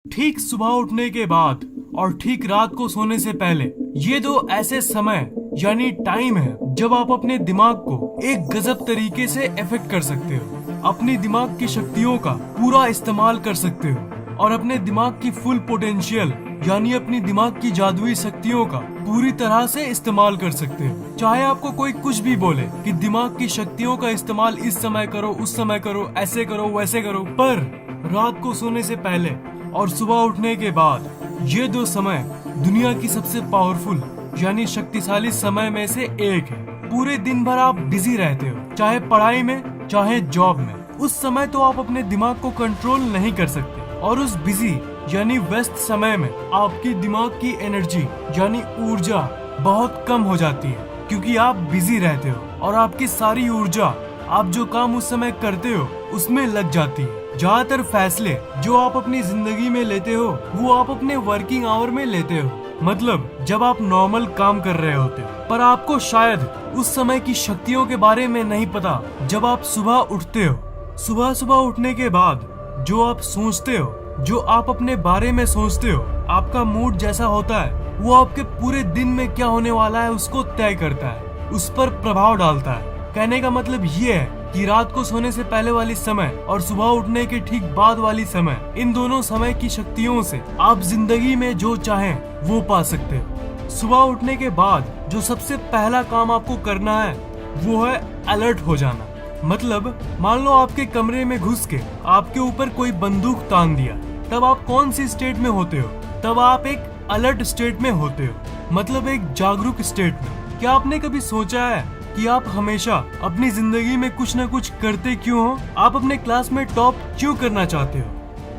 ठीक सुबह उठने के बाद और ठीक रात को सोने से पहले, ये दो ऐसे समय यानी टाइम है जब आप अपने दिमाग को एक गजब तरीके से इफेक्ट कर सकते हो, अपनी दिमाग की शक्तियों का पूरा इस्तेमाल कर सकते हो और अपने दिमाग की फुल पोटेंशियल यानी अपनी दिमाग की जादुई शक्तियों का पूरी तरह से इस्तेमाल कर सकते हो। चाहे आपको कोई कुछ भी बोले कि दिमाग की शक्तियों का इस्तेमाल इस समय करो, उस समय करो, ऐसे करो, वैसे करो, पर रात को सोने से पहले और सुबह उठने के बाद ये दो समय दुनिया की सबसे पावरफुल यानी शक्तिशाली समय में से एक है। पूरे दिन भर आप बिजी रहते हो, चाहे पढ़ाई में चाहे जॉब में। उस समय तो आप अपने दिमाग को कंट्रोल नहीं कर सकते और उस बिजी यानी व्यस्त समय में आपकी दिमाग की एनर्जी यानी ऊर्जा बहुत कम हो जाती है, क्योंकि आप बिजी रहते हो और आपकी सारी ऊर्जा आप जो काम उस समय करते हो उसमें लग जाती है। ज्यादातर फैसले जो आप अपनी जिंदगी में लेते हो वो आप अपने वर्किंग आवर में लेते हो, मतलब जब आप नॉर्मल काम कर रहे होते हो। पर आपको शायद उस समय की शक्तियों के बारे में नहीं पता। जब आप सुबह उठते हो, सुबह सुबह उठने के बाद जो आप सोचते हो, जो आप अपने बारे में सोचते हो, आपका मूड जैसा होता है वो आपके पूरे दिन में क्या होने वाला है उसको तय करता है, उस पर प्रभाव डालता है। कहने का मतलब ये है कि रात को सोने से पहले वाली समय और सुबह उठने के ठीक बाद वाली समय, इन दोनों समय की शक्तियों से आप जिंदगी में जो चाहें वो पा सकते हो। सुबह उठने के बाद जो सबसे पहला काम आपको करना है वो है अलर्ट हो जाना। मतलब मान लो आपके कमरे में घुस के आपके ऊपर कोई बंदूक तान दिया, तब आप कौन सी स्टेट में होते हो? तब आप एक अलर्ट स्टेट में होते हो, मतलब एक जागरूक स्टेट में। क्या आपने कभी सोचा है कि आप हमेशा अपनी जिंदगी में कुछ न कुछ करते क्यों हो? आप अपने क्लास में टॉप क्यों करना चाहते हो?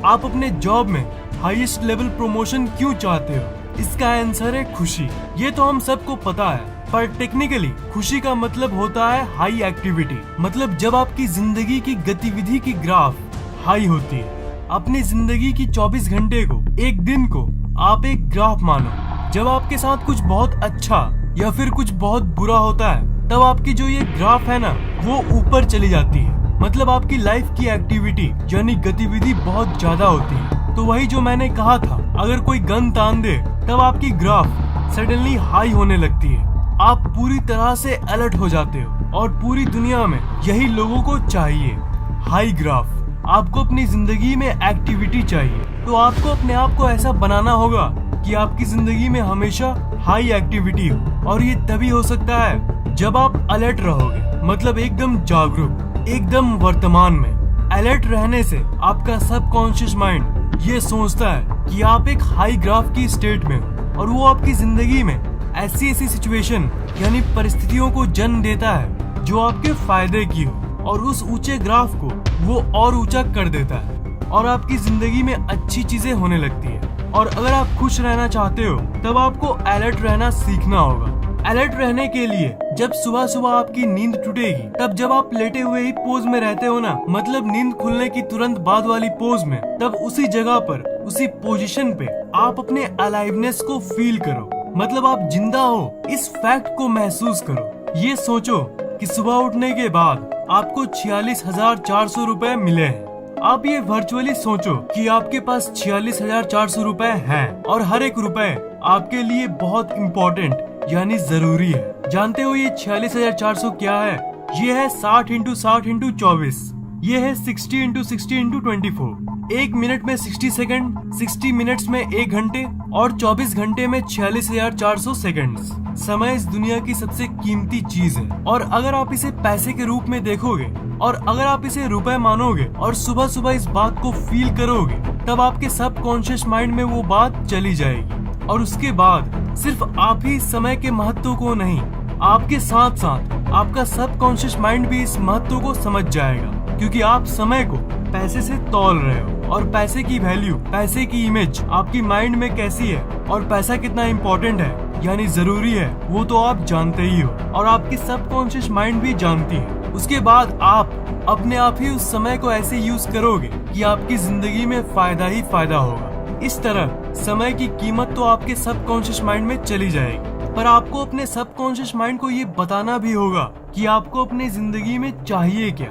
आप अपने जॉब में हाईएस्ट लेवल प्रमोशन क्यों चाहते हो? इसका आंसर है खुशी। ये तो हम सबको पता है, पर टेक्निकली खुशी का मतलब होता है हाई एक्टिविटी, मतलब जब आपकी जिंदगी की गतिविधि की ग्राफ हाई होती है। अपनी जिंदगी की 24 घंटे को, एक दिन को आप एक ग्राफ मानो। जब आपके साथ कुछ बहुत अच्छा या फिर कुछ बहुत बुरा होता है, तब आपकी जो ये ग्राफ है ना वो ऊपर चली जाती है, मतलब आपकी लाइफ की एक्टिविटी यानी गतिविधि बहुत ज्यादा होती है। तो वही जो मैंने कहा था, अगर कोई गन तान दे तब आपकी ग्राफ सडनली हाई होने लगती है, आप पूरी तरह से अलर्ट हो जाते हो और पूरी दुनिया में यही लोगों को चाहिए, हाई ग्राफ। आपको अपनी जिंदगी में एक्टिविटी चाहिए, तो आपको अपने आप को ऐसा बनाना होगा कि आपकी जिंदगी में हमेशा हाई एक्टिविटी हो। और ये तभी हो सकता है जब आप अलर्ट रहोगे, मतलब एकदम जागरूक, एकदम वर्तमान में। अलर्ट रहने से आपका सबकॉन्शियस माइंड ये सोचता है कि आप एक हाई ग्राफ की स्टेट में हो और वो आपकी जिंदगी में ऐसी ऐसी सिचुएशन यानी परिस्थितियों को जन्म देता है जो आपके फायदे की हो, और उस ऊंचे ग्राफ को वो और ऊंचा कर देता है और आपकी जिंदगी में अच्छी चीजें होने लगती है। और अगर आप खुश रहना चाहते हो तब आपको अलर्ट रहना सीखना होगा। अलर्ट रहने के लिए जब सुबह सुबह आपकी नींद टूटेगी, तब जब आप लेटे हुए ही पोज में रहते हो ना, मतलब नींद खुलने की तुरंत बाद वाली पोज में, तब उसी जगह पर, उसी पोजीशन पे आप अपने अलाइवनेस को फील करो, मतलब आप जिंदा हो इस फैक्ट को महसूस करो। ये सोचो कि सुबह उठने के बाद आपको 46,400 रुपए मिले हैं। आप ये वर्चुअली सोचो कि आपके पास 46,400 रुपए हैं और हर एक रुपए आपके लिए बहुत इम्पोर्टेंट यानी जरूरी है। जानते हो ये 46,400 क्या है? ये है 60 × 60 × 24, ये है 60 × 60 × 24। एक मिनट में 60 सेकंड, 60 मिनट्स में 1 घंटे और 24 घंटे में 46,400 सेकंड्स। समय इस दुनिया की सबसे कीमती चीज है, और अगर आप इसे पैसे के रूप में देखोगे और अगर आप इसे रुपए मानोगे और सुबह सुबह इस बात को फील करोगे, तब आपके सबकॉन्शियस माइंड में वो बात चली जाएगी और उसके बाद सिर्फ आप ही समय के महत्व को नहीं, आपके साथ साथ आपका सबकॉन्शियस माइंड भी इस महत्व को समझ जाएगा, क्योंकि आप समय को पैसे से तौल रहे हो और पैसे की वैल्यू, पैसे की इमेज आपकी माइंड में कैसी है और पैसा कितना इम्पोर्टेंट है यानी जरूरी है, वो तो आप जानते ही हो और आपकी सबकॉन्शियस माइंड भी जानती है। उसके बाद आप अपने आप ही उस समय को ऐसे यूज करोगे कि आपकी जिंदगी में फायदा ही फायदा होगा। इस तरह समय की कीमत तो आपके सबकॉन्शियस माइंड में चली जाएगी, पर आपको अपने सबकॉन्शियस माइंड को ये बताना भी होगा कि आपको अपनी जिंदगी में चाहिए क्या।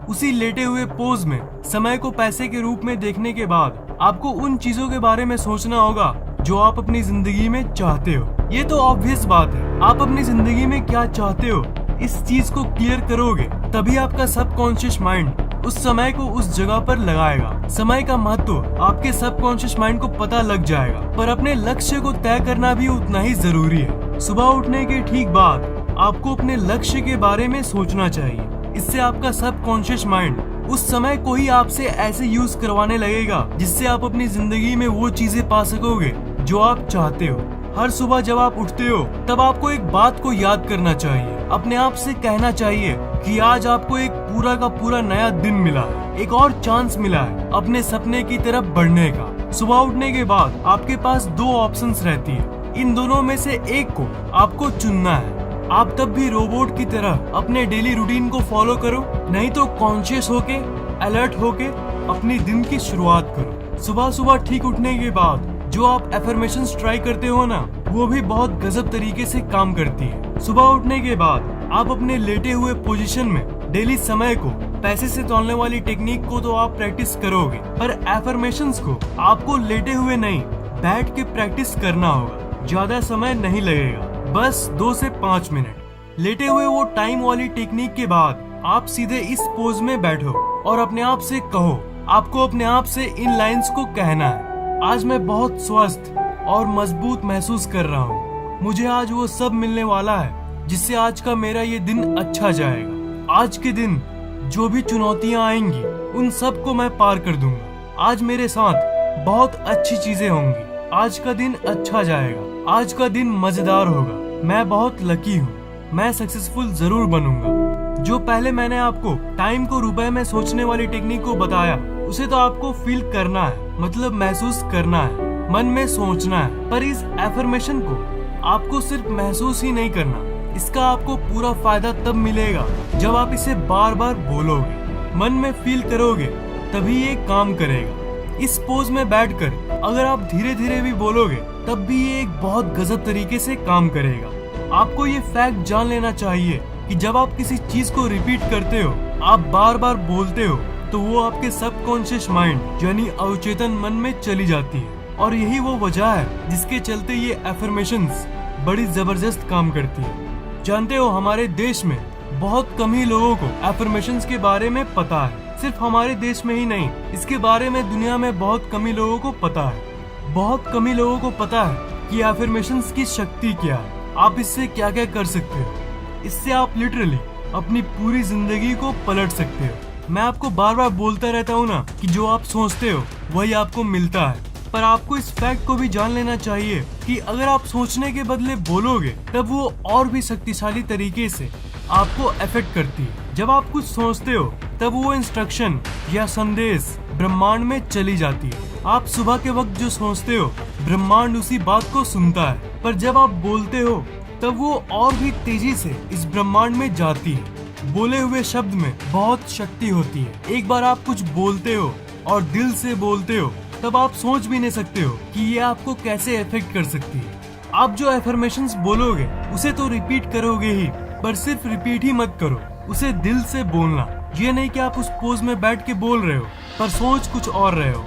उसी लेटे हुए पोज में समय को पैसे के रूप में देखने के बाद आपको उन चीजों के बारे में सोचना होगा जो आप अपनी जिंदगी में चाहते हो। ये तो ऑब्वियस बात है, आप अपनी जिंदगी में क्या चाहते हो इस चीज को क्लियर करोगे तभी आपका सबकॉन्शियस माइंड उस समय को उस जगह पर लगाएगा। समय का महत्व आपके सबकॉन्शियस माइंड को पता लग जाएगा, पर अपने लक्ष्य को तय करना भी उतना ही जरूरी है। सुबह उठने के ठीक बाद आपको अपने लक्ष्य के बारे में सोचना चाहिए। इससे आपका सबकॉन्शियस माइंड उस समय को ही आपसे ऐसे यूज करवाने लगेगा जिससे आप अपनी जिंदगी में वो चीजें पा सकोगे जो आप चाहते हो। हर सुबह जब आप उठते हो तब आपको एक बात को याद करना चाहिए, अपने आप से कहना चाहिए कि आज आपको एक पूरा का पूरा नया दिन मिला है, एक और चांस मिला है अपने सपने की तरफ बढ़ने का। सुबह उठने के बाद आपके पास दो ऑप्शंस रहती है, इन दोनों में से एक को आपको चुनना है। आप तब भी रोबोट की तरह अपने डेली रूटीन को फॉलो करो, नहीं तो कॉन्शियस होके अलर्ट होके अपने दिन की शुरुआत करो। सुबह सुबह ठीक उठने के बाद जो आप एफर्मेशंस ट्राई करते हो ना, वो भी बहुत गजब तरीके से काम करती है। सुबह उठने के बाद आप अपने लेटे हुए पोजीशन में डेली समय को पैसे से तौलने वाली टेक्निक को तो आप प्रैक्टिस करोगे, पर एफर्मेशंस को आपको लेटे हुए नहीं बैठ के प्रैक्टिस करना होगा। ज्यादा समय नहीं लगेगा, बस 2 से 5 मिनट। लेटे हुए वो टाइम वाली टेक्निक के बाद आप सीधे इस पोज में बैठो और अपने आप से कहो, आपको अपने आप से इन लाइंस को कहना है, आज मैं बहुत स्वस्थ और मजबूत महसूस कर रहा हूँ। मुझे आज वो सब मिलने वाला है जिससे आज का मेरा ये दिन अच्छा जाएगा। आज के दिन जो भी चुनौतियाँ आएंगी उन सब को मैं पार कर दूंगा। आज मेरे साथ बहुत अच्छी चीजें होंगी। आज का दिन अच्छा जाएगा, आज का दिन मजेदार होगा। मैं बहुत लकी हूँ, मैं सक्सेसफुल जरूर बनूंगा। जो पहले मैंने आपको टाइम को रुपए में सोचने वाली टेक्निक को बताया, उसे तो आपको फील करना है, मतलब महसूस करना है, मन में सोचना है। पर इस एफर्मेशन को आपको सिर्फ महसूस ही नहीं करना, इसका आपको पूरा फायदा तब मिलेगा जब आप इसे बार बार बोलोगे, मन में फील करोगे, तभी ये काम करेगा। इस पोज में बैठकर अगर आप धीरे धीरे भी बोलोगे तब भी ये एक बहुत गजब तरीके से काम करेगा। आपको ये फैक्ट जान लेना चाहिए कि जब आप किसी चीज को रिपीट करते हो, आप बार बार बोलते हो, तो वो आपके सबकॉन्शियस माइंड यानी अवचेतन मन में चली जाती है। और यही वो वजह है जिसके चलते ये एफर्मेशंस बड़ी जबरदस्त काम करती है। जानते हो, हमारे देश में बहुत कम ही लोगों को एफर्मेशंस के बारे में पता है। सिर्फ हमारे देश में ही नहीं, इसके बारे में दुनिया में बहुत कम ही लोगों को पता है। बहुत कम ही लोगों को पता है कि एफर्मेशंस की शक्ति क्या है, आप इससे क्या क्या कर सकते हो। इससे आप लिटरली अपनी पूरी जिंदगी को पलट सकते हो। मैं आपको बार बार बोलता रहता हूँ ना कि जो आप सोचते हो वही आपको मिलता है, पर आपको इस फैक्ट को भी जान लेना चाहिए कि अगर आप सोचने के बदले बोलोगे तब वो और भी शक्तिशाली तरीके से आपको अफेक्ट करती है। जब आप कुछ सोचते हो तब वो इंस्ट्रक्शन या संदेश ब्रह्मांड में चली जाती है। आप सुबह के वक्त जो सोचते हो, ब्रह्मांड उसी बात को सुनता है, पर जब आप बोलते हो तब वो और भी तेजी से इस ब्रह्मांड में जाती है। बोले हुए शब्द में बहुत शक्ति होती है। एक बार आप कुछ बोलते हो और दिल से बोलते हो तब आप सोच भी नहीं सकते हो कि ये आपको कैसे इफेक्ट कर सकती है। आप जो एफर्मेशंस बोलोगे उसे तो रिपीट करोगे ही, पर सिर्फ रिपीट ही मत करो, उसे दिल से बोलना। ये नहीं कि आप उस पोज में बैठ के बोल रहे हो पर सोच कुछ और रहे हो।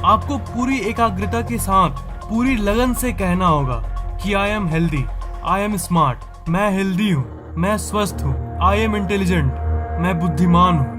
आपको पूरी एकाग्रता के साथ पूरी लगन से कहना होगा कि I am healthy, I am smart, मैं हेल्दी हूँ, मैं स्वस्थ हूँ, आई एम इंटेलिजेंट, मैं बुद्धिमान हूँ।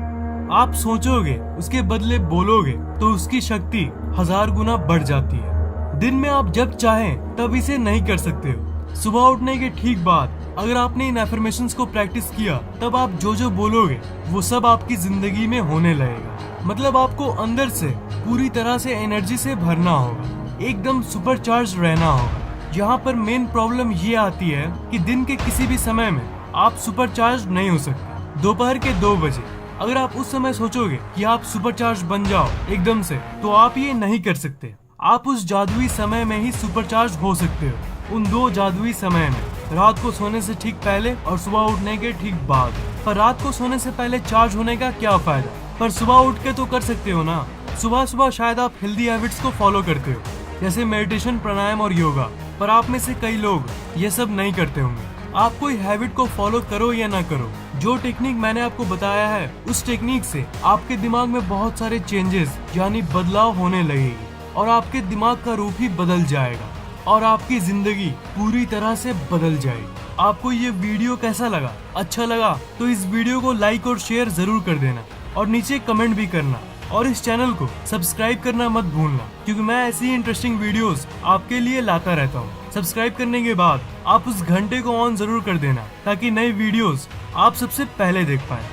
आप सोचोगे उसके बदले बोलोगे तो उसकी शक्ति 1000 गुना बढ़ जाती है। दिन में आप जब चाहें तब इसे नहीं कर सकते हो। सुबह उठने के ठीक बाद अगर आपने इन एफर्मेशंस को प्रैक्टिस किया तब आप जो जो बोलोगे वो सब आपकी जिंदगी में होने लगेगा। मतलब आपको अंदर से पूरी तरह से एनर्जी से भरना होगा, एकदम सुपरचार्ज रहना होगा। यहाँ पर मेन प्रॉब्लम ये आती है कि दिन के किसी भी समय में आप सुपरचार्ज नहीं हो सकते। दोपहर के 2 बजे अगर आप उस समय सोचोगे कि आप सुपरचार्ज बन जाओ एकदम से, तो आप ये नहीं कर सकते। आप उस जादुई समय में ही सुपरचार्ज हो सकते हो, उन 2 जादुई समय में, रात को सोने से ठीक पहले और सुबह उठने के ठीक बाद। पर रात को सोने से पहले चार्ज होने का क्या फायदा, पर सुबह उठ के तो कर सकते हो ना। सुबह सुबह शायद आप हेल्दी हैबिट्स को फॉलो करते हो, जैसे मेडिटेशन, प्राणायाम और योगा, पर आप में से कई लोग ये सब नहीं करते होंगे। आप कोई हैबिट को फॉलो करो या ना करो, जो टेक्निक मैंने आपको बताया है उस टेक्निक से आपके दिमाग में बहुत सारे चेंजेस यानी बदलाव होने लगेगी। और आपके दिमाग का रूप ही बदल जाएगा और आपकी जिंदगी पूरी तरह से बदल जाएगी। आपको ये वीडियो कैसा लगा? अच्छा लगा तो इस वीडियो को लाइक और शेयर जरूर कर देना और नीचे कमेंट भी करना और इस चैनल को सब्सक्राइब करना मत भूलना, क्योंकि मैं ऐसी इंटरेस्टिंग वीडियोस आपके लिए लाता रहता हूँ। सब्सक्राइब करने के बाद आप उस घंटे को ऑन जरूर कर देना ताकि नए वीडियोस आप सबसे पहले देख पाएं।